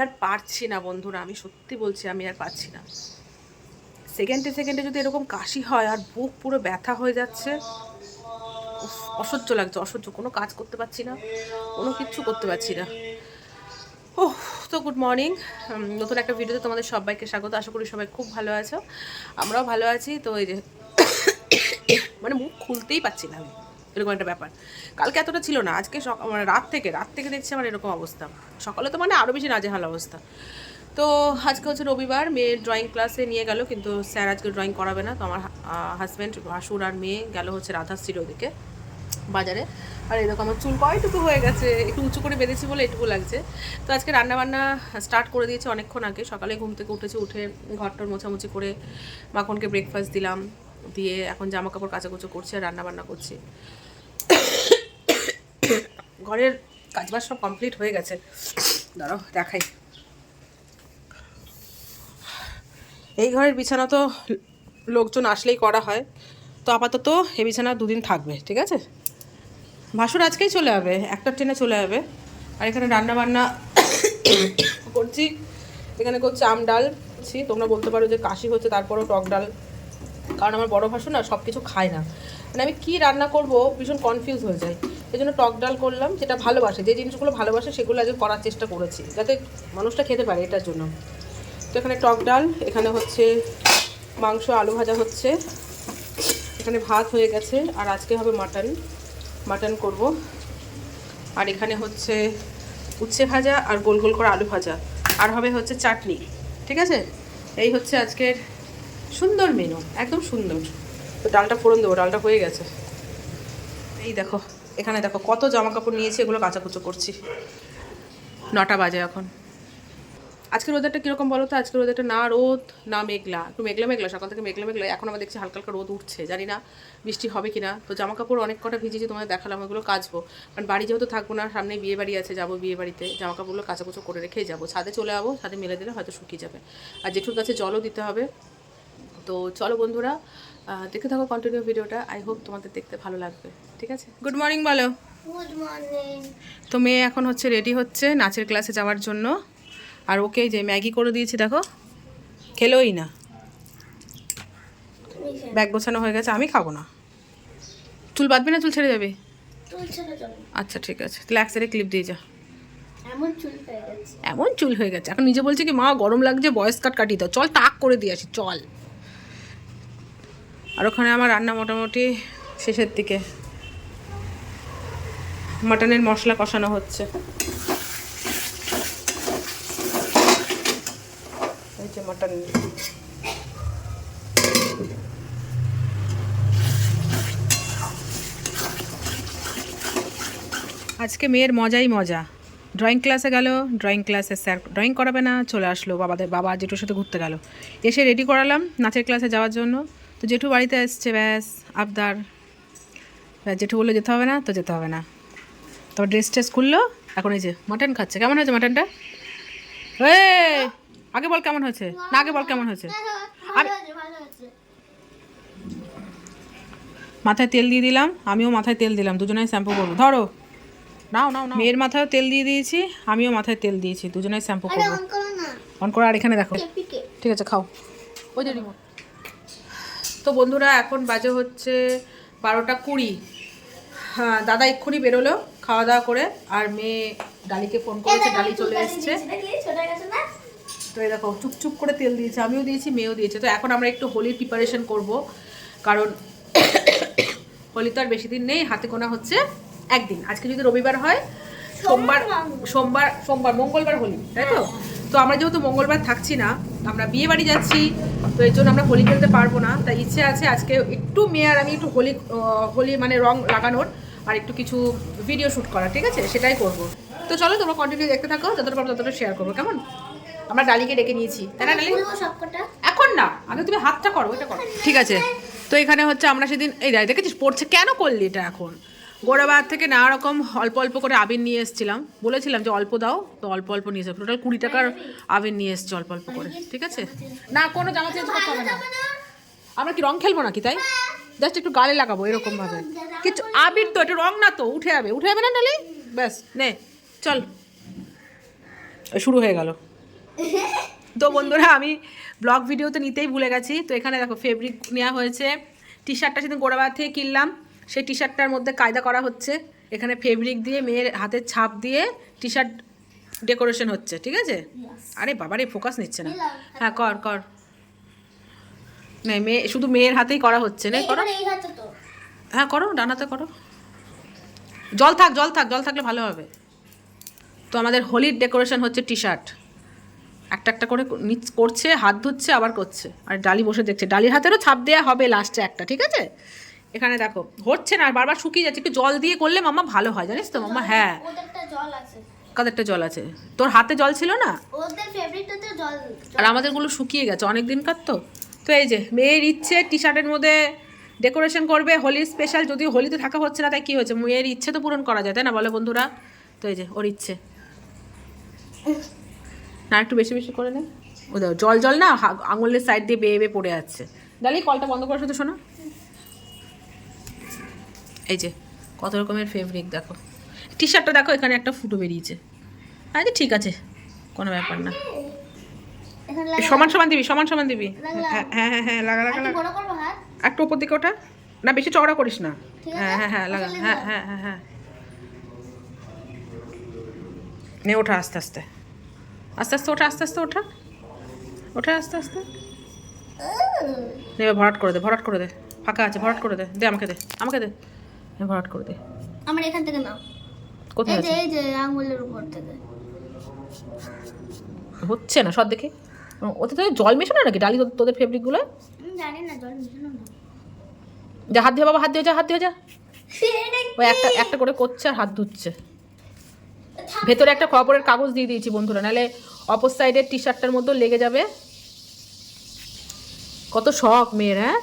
আর পারছি না বন্ধুরা, আমি সত্যি বলছি আমি আর পারছি না। সেকেন্ডে সেকেন্ডে যদি এরকম কাশি হয় আর বুক পুরো ব্যথা হয়ে যাচ্ছে, অসহ্য লাগছে, অসহ্য। কোনো কাজ করতে পারছি না, কোনো কিচ্ছু করতে পারছি না। ওহ, তো গুড মর্নিং, নতুন একটা ভিডিওতে তোমাদের সবাইকে স্বাগত। আশা করি সবাই খুব ভালো আছো, আমরাও ভালো আছি। তো এই যে মানে মুখ খুলতেই পারছি না আমি, এরকম একটা ব্যাপার। কালকে এতটা ছিল না, আজকে মানে রাত থেকে দেখছি আমার এরকম অবস্থা। সকালে তো মানে আরও বেশি নাজেহাল অবস্থা। তো আজকে হচ্ছে রবিবার, মেয়ের ড্রয়িং ক্লাসে নিয়ে গেল, কিন্তু স্যার আজকে ড্রয়িং করাবে না। তো আমার হাজব্যান্ড, ভাসুর আর মেয়ে গেল হচ্ছে রাধাশ্রীর ওদিকে বাজারে। আর এরকম আমার চুল কয়টুকু হয়ে গেছে, একটু উঁচু করে বেঁধেছি বলে এটুকু লাগছে। তো আজকে রান্নাবান্না স্টার্ট করে দিয়েছি অনেকক্ষণ আগে। সকালে ঘুম থেকে উঠেছি, উঠে ঘরটার মোছামুছি করে মাখনকে ব্রেকফাস্ট দিলাম, দিয়ে এখন জামা কাপড় কাচাকুচো করছি আর রান্নাবান্না করছি। ঘরের কাজবাজ সব কমপ্লিট হয়ে গেছে। দাঁড়াও দেখাই। এই ঘরের বিছানা তো লোকজন আসলেই করা হয়, তো আপাতত এই বিছানা দুদিন থাকবে, ঠিক আছে। ভাসুর আজকেই চলে যাবে, একটা ট্রেনে চলে যাবে। আর এখানে রান্না বান্না করছি, এখানে করছি আম ডাল। তোমরা বলতে পারো যে কাশি হচ্ছে তারপরও টক ডাল, কারণ আমার বড় ভাসু না সব কিছু খায় না। মানে আমি কী রান্না করব ভীষণ কনফিউজ হয়ে যায়। এই জন্য টক ডাল করলাম, যেটা ভালোবাসে, যে জিনিসগুলো ভালোবাসে সেগুলো আজকে করার চেষ্টা করেছি, যাতে মানুষটা খেতে পারে, এটার জন্য। তো এখানে টক ডাল, এখানে হচ্ছে মাংস আলু ভাজা হচ্ছে, এখানে ভাত হয়ে গেছে। আর আজকে হবে মাটন করব। আর এখানে হচ্ছে উচ্ছে ভাজা আর গোল গোল করে আলু ভাজা, আর হবে হচ্ছে চাটনি, ঠিক আছে। এই হচ্ছে আজকের সুন্দর মেনু, একদম সুন্দর। তো ডালটা ফোড়ন দেবো, ডালটা হয়ে গেছে। এই দেখো, এখানে দেখো কত জামা কাপড় নিয়েছি, এগুলো কাচাকুচো করছি। 9টা বাজে এখন। আজকের ওয়েদারটা কীরকম বলো তো? আজকের ওয়েদারটা না রোদ না মেঘলা, একটু মেঘলা মেঘলা, সকাল থেকে মেঘলা মেঘলা। এখন আবার দেখছি হালকা হালকা রোদ উঠছে, জানি না বৃষ্টি হবে কি না। তো জামা কাপড় অনেক কটা ভিজেছি, তোমাদের দেখালাম, ওইগুলো কাচবো। কারণ বাড়ি যেহেতু থাকবো না, সামনে বিয়ে বাড়ি আছে, যাবো বিয়ে বাড়িতে, জামা কাপড়গুলো কাচাকুচো করে রেখেই যাবো। ছাদে চলে যাবো, ছাদে মেলে দিলে হয়তো শুকিয়ে যাবে। আর জেঠুর কাছে জলও দিতে হবে। তো চলো বন্ধুরা, দেখতে থাকো কন্টিনিউ ভিডিওটা। আই হোপ তোমাদের দেখতে ভালো লাগবে, ঠিক আছে। গুড মর্নিং বলো। Good morning. তো মেয়ে এখন হচ্ছে রেডি হচ্ছে নাচের ক্লাসে যাওয়ার জন্য। আর ওকে যে ম্যাগি করে দিয়েছি, দেখো খেলোই না, ব্যাগ গোছানো হয়ে গেছে। আমি খাবো না। চুল বাঁধবি না, চুল ছেড়ে যাবে? আচ্ছা ঠিক আছে, তাহলে এক সাইডে ক্লিপ দিয়ে যা। এমন চুল হয়ে গেছে, এখন নিজে বলছে কি মা গরম লাগছে, বয়স কাট কাটিয়ে দাও। চল টাক করে দিয়ে আসি, চল। আর ওখানে আমার রান্না মোটামুটি শেষের দিকে, মাটনের মশলা কষানো হচ্ছে। এই যে মাটন, আজকে মেয়ের মজাই মজা। ড্রয়িং ক্লাসে গেল, ড্রয়িং ক্লাসে স্যার ড্রয়িং করাবে না, চলে আসলো বাবা জেঠুর সাথে ঘুরতে গেল। এসে রেডি করালাম নাচের ক্লাসে যাওয়ার জন্য। তো জেঠু বাড়িতে এসছে, ব্যাস আবদার। জেঠু বললো যেতে হবে না, তো যেতে হবে না। তারপর ড্রেস ট্রেস খুললো, এখন এই যে মাটন খাচ্ছে। কেমন হয়েছে মাটনটা? আগে বল কেমন হয়েছে, না আগে বল কেমন হয়েছে। মাথায় তেল দিয়ে দিলাম, আমিও মাথায় তেল দিলাম, দুজনেই শ্যাম্পু করবো। ধরো, নাও নাও নাও। মেয়ের মাথায়ও তেল দিয়ে দিয়েছি, আমিও মাথায় তেল দিয়েছি, দুজনেই শ্যাম্পু করবো। অন করো। আর এখানে দেখো, ঠিক আছে খাও, ওই যে রিমোট। তো বন্ধুরা এখন বাজে হচ্ছে 12টা 20। হ্যাঁ, দাদা এক্ষুনি বেরোলো খাওয়া দাওয়া করে। আর মেয়ে ডালিকে ফোন করেছে, ডালি চলে এসছে। তো এই দেখো চুপচুপ করে তেল দিয়েছে, আমিও দিয়েছি, মেয়েও দিয়েছে। তো এখন আমরা একটু হোলির প্রিপারেশন করব, কারণ হোলি তো আর বেশি দিন নেই, হাতে গোনা হচ্ছে একদিন। আজকে যদি রবিবার হয়, সোমবার মঙ্গলবার হোলি, তাই তো। তো আমরা যেহেতু মঙ্গলবার থাকছি না, আমরা বিয়ে বাড়ি যাচ্ছি, তো এর জন্য আমরা হোলি খেলতে পারবো না। তাই ইচ্ছে আছে আজকে একটু মেয়ে আর আমি একটু হোলি মানে রং লাগানোর আর একটু কিছু ভিডিও শ্যুট করা, ঠিক আছে, সেটাই করব। তো চলো তোমরা কন্টিনিউ দেখতে থাকো, যতটা পারবো ততটা শেয়ার করবো, কেমন। আমরা ডালিকে ডেকে নিয়েছি, তাই না ডালি? এখন না, আগে তুমি হাতটা করো, ওইটা করো, ঠিক আছে। তো এখানে হচ্ছে আমরা সেদিন এই দেখেছিস পড়ছে, কেন করলি এটা? এখন গোড়াবাদ থেকে নানা রকম অল্প অল্প করে আবির নিয়ে এসেছিলাম, বলেছিলাম যে অল্প দাও, তো অল্প অল্প নিয়ে এসে টোটাল 20 টাকার আবির নিয়ে এসছে অল্প অল্প করে, ঠিক আছে। না কোনো জামা চেঞ্জ করতে হবে না, আমরা কি রং খেলবো নাকি? তাই জাস্ট একটু গালে লাগাবো এরকম ভাবে, কিছু আবির তো, এটা রং না তো, উঠে যাবে না ডালি, ব্যাস নে চল। শুরু হয়ে গেল। তো বন্ধুরা আমি ব্লগ ভিডিওতে নিতেই ভুলে গেছি। তো এখানে দেখো ফেব্রিক নেওয়া হয়েছে। টি শার্টটা সেদিন গোড়াবাড়ি থেকে কিনলাম, সেই টি শার্টটার মধ্যে কায়দা করা হচ্ছে। এখানে ফেব্রিক দিয়ে মেয়ের হাতের ছাপ দিয়ে টি শার্ট ডেকোরেশন হচ্ছে, ঠিক আছে? আরে বাবারে ফোকাস নিচ্ছে না। হ্যাঁ কর কর, না মেয়ে শুধু মেয়ের হাতেই করা হচ্ছে না, করো। হ্যাঁ করো, ডান হাতে করো। জল থাক জল থাক, জল থাকলে ভালো হবে। তো আমাদের হোলির ডেকোরেশন হচ্ছে টি শার্ট, একটা একটা করে করছে, হাত ধুচ্ছে আবার করছে, আর ডালি বসে দেখছে। ডালির হাতেরও ছাপ দেওয়া হবে লাস্টে একটা, ঠিক আছে? এখানে দেখো হচ্ছে না, বারবার শুকিয়ে যাচ্ছে। একটু জল দিয়ে করলে মাম্মা ভালো হয়, জানিস তো মাম্মা? হ্যাঁ কাদেরটা জল আছে, তোর হাতে জল ছিল না, আর আমাদেরগুলো শুকিয়ে গেছে অনেক দিনকার। তো তো এই যে মেয়ের ইচ্ছে টি শার্টের মধ্যে ডেকোরেশন করবে, হোলি স্পেশাল। যদিও হোলিতে থাকা হচ্ছে না, তাই কী হয়েছে, মেয়ের ইচ্ছে তো পূরণ করা যায়, তাই না বলো বন্ধুরা? তো এই যে ওর ইচ্ছে, না একটু বেশি বেশি করে নে। ও দাও জল জল না, আঙুলের সাইড দিয়ে বেয়ে বেয়ে পড়ে যাচ্ছে। ডালি কলটা বন্ধ করার সাথে শোনো। এই যে কত রকমের ফেব্রিক দেখো, টি শার্টটা দেখো এখানে একটা ফুটো বেরিয়েছে। আচ্ছা ঠিক আছে, কোনো ব্যাপার না। সমান সমান দিবি, সমান সমান দিবি। হ্যাঁ হ্যাঁ হ্যাঁ হ্যাঁ, লাগা লাগা লাগা। একটু ওপর দিকে ওঠা, না বেশি চওড়া করিস না। হ্যাঁ হ্যাঁ হ্যাঁ লাগা, হ্যাঁ হ্যাঁ হ্যাঁ হ্যাঁ। নে ওঠা আস্তে আস্তে, আস্তে আস্তে ওঠা, আস্তে আস্তে ওঠা, ওঠা আস্তে আস্তে। নেবে ভরাট করে দে, ভরাট করে দে, ফাঁকা আছে ভরাট করে দে, দে আমাকে দে, আমাকে দে, ভরাট করে দে। আমার এখান থেকে নাও। কোথায় আছে? এই যে আঙ্গুলের উপর থেকে হচ্ছে না সব দেখে। ওতে তো জল মেশানো নাকি ডালি তোদের ফেব্রিকগুলো? জানি না, জল মিশানো না। যা হাত দিয়ে বাবা, হাত দিয়ে যা, হাত দিয়ে যা। ওই একটা একটা করে করছে আর হাত ধুচ্ছে। ভেতরে একটা খবরের কাগজ দিয়ে দিয়েছি বন্ধুরা, নাহলে অপর সাইডের টি শার্টটার মধ্যে লেগে যাবে। কত শখ মেয়ের, হ্যাঁ?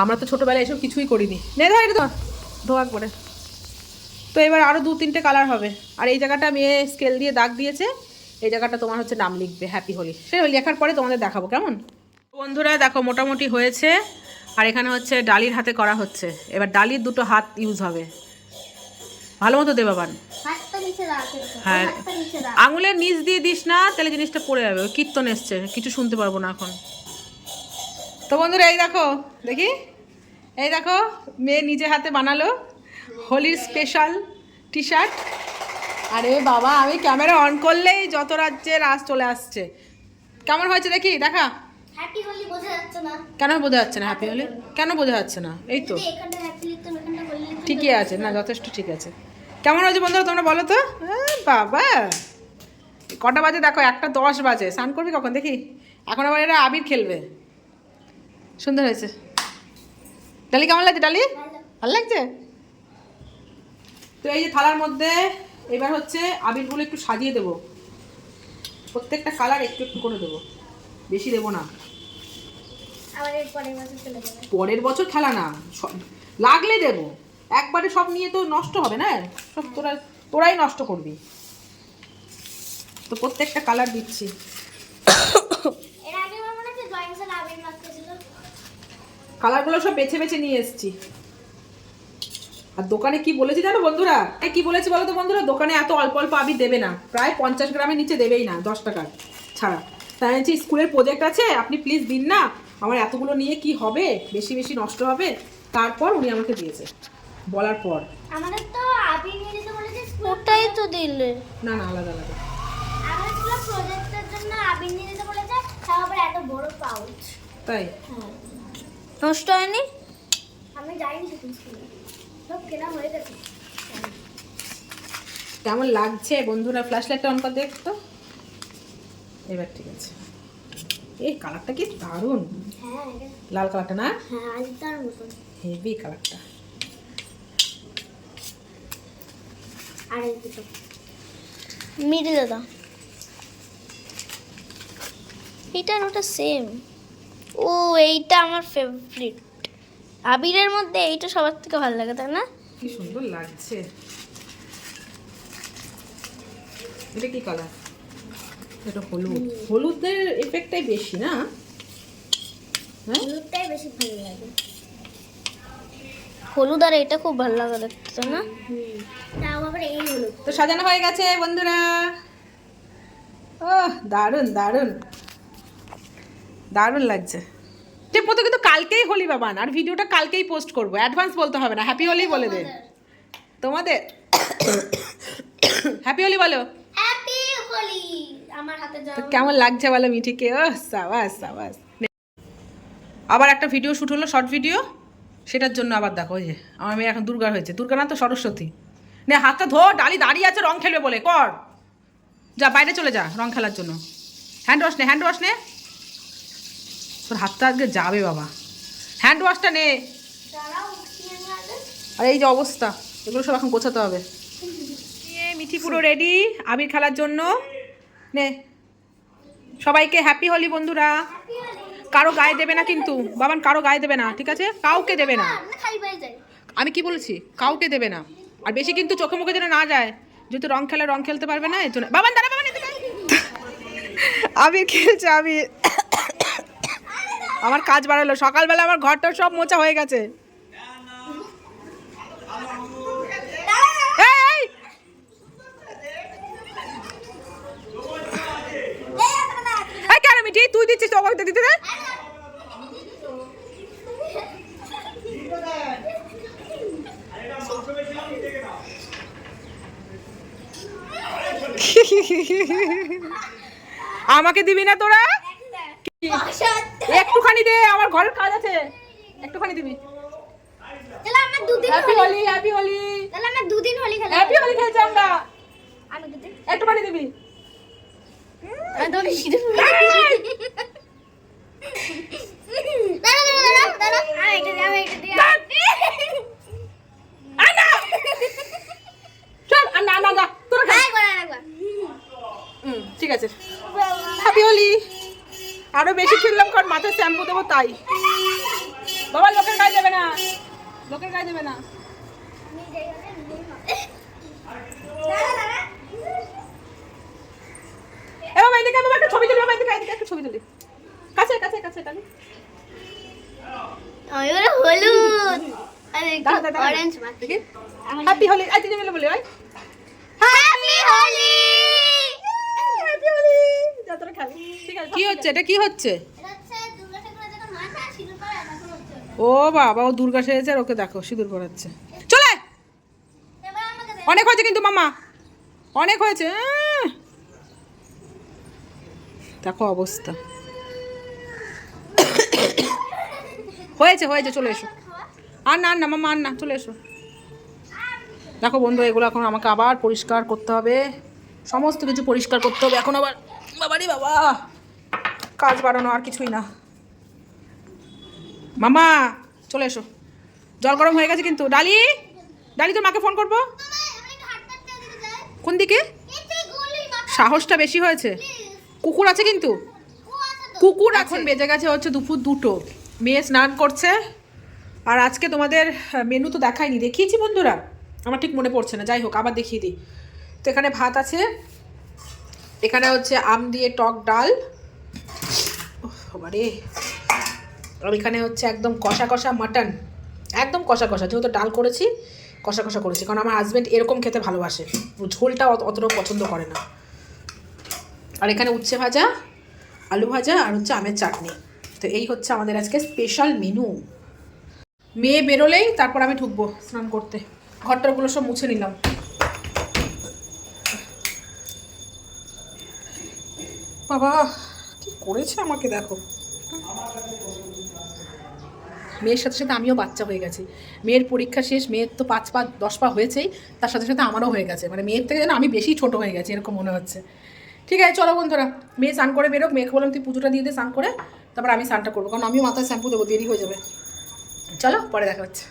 আমরা তো ছোটোবেলায় এসব কিছুই করিনি। নে ধর এটা ধোয়া করে। তো এবার আরও 2-3টে কালার হবে। আর এই জায়গাটা মেয়ে স্কেল দিয়ে দাগ দিয়েছে, এই জায়গাটা তোমার হচ্ছে নাম লিখবে হ্যাপি হোলি। সে লেখার পরে তোমাদের দেখাবো কেমন। বন্ধুরা দেখো মোটামুটি হয়েছে। আর এখানে হচ্ছে ডালির হাতে করা হচ্ছে। এবার ডালির দুটো হাত ইউজ হবে, ভালো মতো দে বাবান। হ্যাঁ আঙুলের নিচ দিয়ে দিস না, তাহলে জিনিসটা পড়ে যাবে। ওই কীর্তন এসছে, কিছু শুনতে পারবো না এখন। তো বন্ধুরা এই দেখো, দেখি এই দেখো মেয়ে নিজে হাতে বানালো হোলির স্পেশাল টি শার্ট। আরে বাবা আমি ক্যামেরা অন করলেই যত রাজ্যের রাজ চলে আসছে। কেমন হয়েছে দেখি, দেখা। হ্যাপি হোলি বোঝা যাচ্ছে না কেন বোঝা যাচ্ছে না হ্যাপি হোলি? কেন বোঝা যাচ্ছে না? এই তো এখানটা হ্যাপি লিখতাম, এখানটা হোলি লিখতাম। ঠিকই আছে, না যথেষ্ট ঠিক আছে। কেমন হয়েছে বন্ধুরা তোমরা বলো তো? বাবা কটা বাজে দেখো, 1:10 বাজে। স্নান করবি কখন দেখি? এখন আবার এরা আবির খেলবে। সুন্দর হয়েছে। ডালি কেমন লাগছে? ডালি ভালো লাগছে? তো এই যে থালার মধ্যে এবার হচ্ছে আবিরগুলো একটু সাজিয়ে দেবো। প্রত্যেকটা কালার একটু একটু করে দেবো, বেশি দেবো না। আবার এর পরের বছর চলে যাবে। পরের বছর খেলা না, লাগলে দেবো। একবারে সব নিয়ে তো নষ্ট হবে না, সব তোরাই নষ্ট করবি। তো প্রত্যেকটা কালার দিচ্ছি। এর আগে আমার মনে হচ্ছে ড্রয়িং সেল আবির মাখতেছিল। কালারগুলো সব বেছে বেছে নিয়ে এসেছি। আর দোকানে কি বলেছি জানো বন্ধুরা? কি বলেছি বলো তো বন্ধুরা? দোকানে এত অল্প অল্প আবির দেবে না, প্রায় 50 গ্রামের নিচে দেবেই না, 10 টাকার ছাড়া। তাই বলছি স্কুলের প্রজেক্ট আছে, আপনি প্লিজ দিন না, আমার এতগুলো নিয়ে কি হবে, বেশি বেশি নষ্ট হবে। তারপর উনি আমাকে দিয়েছে বলার পর। আমাদের তো আবির নিয়ে যেতে বলেছে, ওটাই তো দিলে। না না আলাদা আলাদা। আমাদের পুরো প্রজেক্টের জন্য আবির নিয়ে যেতে বলেছে, তাও আবার এত বড় পাউচ। তাই নষ্ট হয়নি? আমি যাইনি সেদিন স্কুলে, সব কেনা হয়ে গেছে। কেমন লাগছে বন্ধুরা? ফ্ল্যাশ লাইটটা অন করে দেখ তো। এবার ঠিক আছে। এই কালারটা কি দারুণ, হ্যাঁ লাল কালারটা না? হ্যাঁ আলতার মতন হেভি কালারটা। আর এই দুটো মিডল দাদা, এটা আর ওটা সেম। ও এইটা আমার ফেভারিট। আবিরের মধ্যে এইটা সবার থেকে ভালো লাগে, তাই না? কি সুন্দর লাগছে। এটা কি কালার? এটা হলুদ। হলুদের এফেক্টটাই বেশি না? হ্যাঁ হলুদটাই বেশি ভালো লাগে। হলুদ আর এটা খুব ভালো লাগে দেখতে, তাই না? তাও আবার এই হলুদ। তো সাজানো হয়ে গেছে বন্ধুরা। দারুণ দারুণ দারুণ লাগছে। ঠিক মতো কিন্তু কালকেই হোলি বাবান, আর ভিডিওটা কালকেই পোস্ট করবো, অ্যাডভান্স বলতে হবে না, হ্যাপি হোলি বলে দে তোমাদের। হ্যাপি হোলি বলো। হ্যাপি হোলি। আমার হাতে তো যাও। কেমন লাগছে বলো মিঠিকে? ও সাবাস সাবাস। আবার একটা ভিডিও শ্যুট হলো, শর্ট ভিডিও, সেটার জন্য আবার দেখো ওই যে আমার মেয়ে এখন দুর্গা হয়েছে, দুর্গা না তো সরস্বতী। নে হাতটা ধো, ডালি দাঁড়িয়ে আছে রং খেলবে বলে, কর যা বাইরে চলে যা রং খেলার জন্য। হ্যান্ড ওয়াশ নে, হ্যান্ড ওয়াশ নে, তোর হাতটা আজকে যাবে বাবা, হ্যান্ড ওয়াশটা নে। দাঁড়াও, উঠিয়ে নিয়ে আগে। আর এই যে অবস্থা, এগুলো সব এখন গোছাতে হবে। মিঠি পুরো রেডি আবির খেলার জন্য। নে সবাইকে হ্যাপি হোলি বন্ধুরা। কারো গায়ে দেবে না কিন্তু বাবান, কারো গায়ে দেবে না, ঠিক আছে? কাউকে দেবে না। খাই বাই যাই। আমি কি বলেছি? কাউকে দেবে না। আর বেশি কিন্তু চোখে মুখে যেন না যায়, যেহেতু রং খেলা রং খেলতে পারবে না এই জন্য। বাবান দাঁড়া, বাবান এদিকে আয়। আবির খেলছে আবির। আমার কাজ বাড়ালো, সকালবেলা আমার ঘরটা সব মোছা হয়ে গেছে। এই, এই কেন মিঠি তুই দিচ্ছিস তোকে দিতে দে। আমাকে দিবি না তোরা? একটুখানি দে, আমার ঘরের কাজ আছে, একটুখানি দিবি। তাহলে আমরা দুদিন হ্যাপি হোলি, হ্যাপি হোলি, তাহলে আমরা দুদিন হোলি খেলা। হ্যাপি হোলি খেলছি আমরা। আমি দুদিন। একটুখানি দিবি। আমি তো লিখে দেব। দাঁড়া দাঁড়া দাঁড়া, আমি এটা দিই। আয় না চল, আর না না না তোরা খা। আই বড় লাগবা। ঠিক আছে, হ্যাপি হোলি। আরো বেশি খেললাম কারণ মাথায় শ্যাম্পু দেবো তাই। বাবা লোকের গায়ে দেবে না, লোকের গায়ে দেবে না। আমি যাই হবে নিজেই হবে। দাঁড়া দাঁড়া। এ বাবা এদিকে, বাবা একটা ছবি তুলি, বাবা এদিকে এদিকে একটা ছবি তুলি, কাছে কাছে কাছে কাছে। ওইগুলো হলুদ আর একটু দাঁড়া, দাঁড়া, অরেঞ্জ দাঁড়া। মাখি। দেখি হ্যাপি হোলি, আই তিন মিলে বলি ভাই হ্যাপি হোলি। হ্যাপি হোলি। যা তোরা খেল, ঠিক আছে। কি হচ্ছে এটা, কি হচ্ছে? এটা হচ্ছে দুর্গা ঠাকুরের যখন মাথা সিঁদুর পরে তখন হচ্ছে ওটা। ও বাবা, ও দুর্গা সেজেছে আর ওকে দেখো সিঁদুর পরাচ্ছে। চলে, এবার আমাকে দে। অনেক হয়েছে কিন্তু মামা, অনেক হয়েছে। দেখো অবস্থা। হয়েছে হয়েছে, চলে এসো। আর না আর না মামা, আর না, চলে এসো। দেখো বন্ধু, এগুলো এখন আমাকে আবার পরিষ্কার করতে হবে, সমস্ত কিছু পরিষ্কার করতে হবে এখন আবার। বাবারে বাবা, কাজ বাড়ানো আর কিছুই না। মামা চলে এসো, জল গরম হয়ে গেছে কিন্তু। ডালি, ডালি তোর মাকে ফোন করবো। আমি একটু হাঁটতে হাঁটতে ওদিকে যাই। কোন দিকে? এতে গলি মাথা সাহসটা বেশি হয়েছে। কুকুর আছে কিন্তু, ও আছে তো। কুকুর। এখন বেজে গেছে হচ্ছে দুপুর 2টো, মেয়ে স্নান করছে। আর আজকে তোমাদের মেনু তো দেখাইনি, দেখিয়েছি বন্ধুরা, আমার ঠিক মনে পড়ছে না, যাই হোক আবার দেখিয়ে দিই। তো এখানে ভাত আছে, এখানে হচ্ছে আম দিয়ে টক ডাল, বাবারে, আর এখানে হচ্ছে একদম কষা কষা মাটন, একদম কষা কষা, যেহেতু ডাল করেছি কষা কষা করেছি, কারণ আমার হাজব্যান্ড এরকম খেতে ভালোবাসে, ঝোলটা অতটাও পছন্দ করে না। আর এখানে উচ্ছে ভাজা, আলু ভাজা, আর হচ্ছে আমের চাটনি। তো এই হচ্ছে আমাদের আজকে স্পেশাল মেনু। মেয়ে বেরোলেই তারপর আমি ঢুকবো স্নান করতে। ঘরটারগুলো সব মুছে নিলাম। বাবা কি করেছে আমাকে দেখো। মেয়ের সাথে সাথে আমিও বাচ্চা হয়ে গেছি। মেয়ের পরীক্ষা শেষ, মেয়ের তো 5 পা 10 পা হয়েছেই, তার সাথে সাথে আমারও হয়ে গেছে, মানে মেয়ের থেকে যেন আমি বেশি ছোট হয়ে গেছি এরকম মনে হচ্ছে। ঠিক আছে চলো বন্ধুরা, মেয়ে স্নান করে বেরোক, মেয়েকে বললাম তুই পুজোটা দিয়ে দে স্নান করে, তারপর আমি স্নানটা করবো, কারণ আমিও মাথায় শ্যাম্পু দেবো, দেরি হয়ে যাবে। চলো পরে দেখা হচ্ছে।